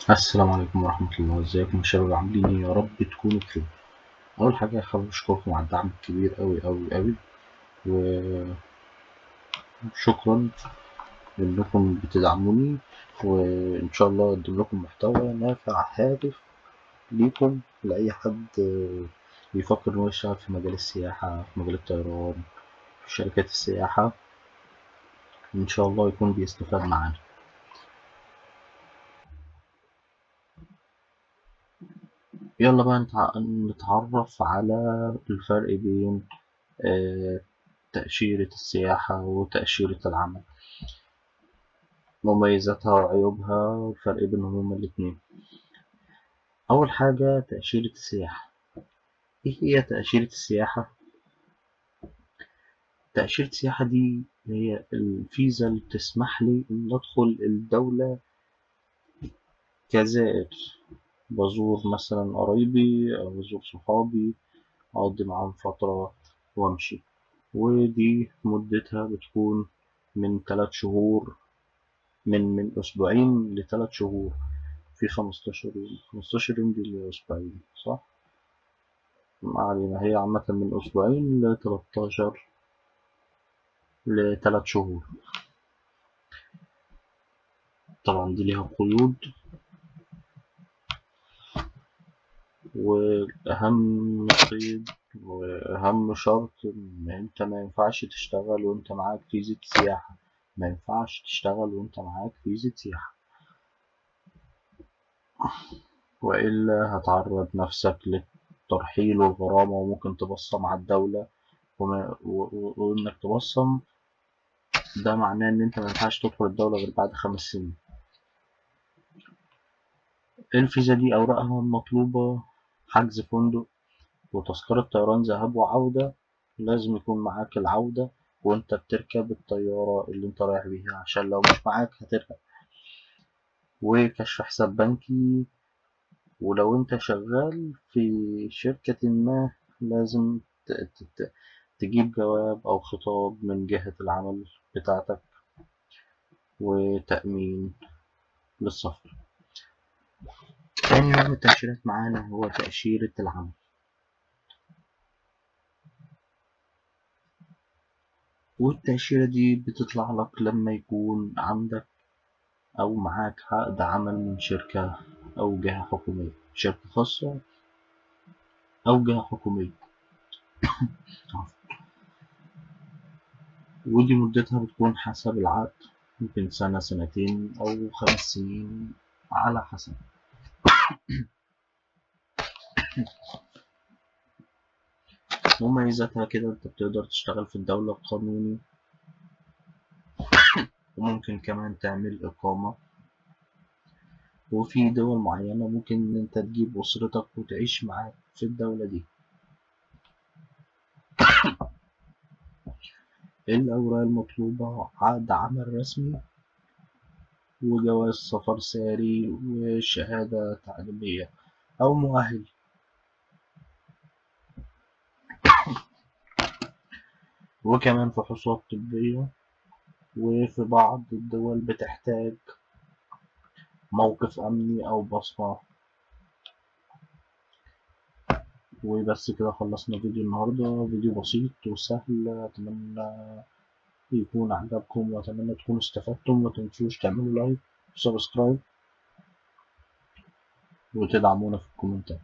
السلام عليكم ورحمة الله، ازيكم يا شباب؟ عاملين ايه؟ يا رب تكونوا بخير. أول حاجة حابب أشكركم على الدعم الكبير أوي، وشكرا إنكم بتدعموني، وإن شاء الله أقدم لكم محتوى نافع هادف ليكم، لأي حد بيفكر إنه يشتغل في مجال السياحة، في مجال الطيران، في شركات السياحة. إن شاء الله يكون بيستفاد معانا. يلا بقى نتعرف على الفرق بين آه، تأشيرة السياحة وتأشيرة العمل، مميزاتها وعيوبها والفرق بينهم هما الاتنين. أول حاجة تأشيرة السياحة. إيه هي تأشيرة السياحة؟ تأشيرة السياحة دي هي الفيزا اللي بتسمح لي إن أدخل الدولة كزائر، بزور مثلا قرايبي أو بزور صحابي، أقضي معاهم فترة وأمشي. ودي مدتها بتكون من 3 شهور، من أسبوعين ل3 شهور. في 15 يوم، 15 يوم دي اللي هي أسبوعين صح؟ ما علينا، هي عامة من أسبوعين ل3 شهور. طبعا دي ليها قيود، وأهم قيد وأهم شرط إن أنت ما ينفعش تشتغل وأنت معاك فيزا سياحة. ما ينفعش تشتغل وأنت معاك فيزا سياحة، وإلا هتعرض نفسك للترحيل والغرامة، وممكن تبصم على الدولة. وإنك تبصم ده معناه إن أنت مينفعش تدخل الدولة غير بعد 5 سنين. الفيزا دي أوراقها المطلوبة: حجز فندق، وتذكرة طيران ذهاب وعودة. لازم يكون معاك العودة وأنت بتركب الطيارة اللي أنت رايح بيها، عشان لو مش معاك هتركب. وكشف حساب بنكي. ولو أنت شغال في شركة ما، لازم تجيب جواب أو خطاب من جهة العمل بتاعتك، وتأمين للسفر. تاني نوع من التأشيرات معانا هو تأشيرة العمل. والتأشيرة دي بتطلع لك لما يكون عندك أو معاك عقد عمل من شركة أو جهة حكومية، شركة خاصة أو جهة حكومية. ودي مدتها بتكون حسب العقد، ممكن سنة، سنتين، أو 5 سنين، على حسب. مميزاتها كده: أنت بتقدر تشتغل في الدولة بقانوني، وممكن كمان تعمل إقامة. وفي دول معينة ممكن إن أنت تجيب أسرتك وتعيش معاك في الدولة دي. الأوراق المطلوبة: عقد عمل رسمي، وجواز سفر ساري، وشهادة تعليمية أو مؤهل. وكمان فحوصات طبية، وفي بعض الدول بتحتاج موقف أمني أو بصمة. وبس كده خلصنا فيديو النهاردة، فيديو بسيط وسهل. أتمنى يكون عجبكم، وأتمنى تكونوا استفدتم. متنسوش تعملوا لايك وسبسكرايب، وتدعمونا في الكومنتات.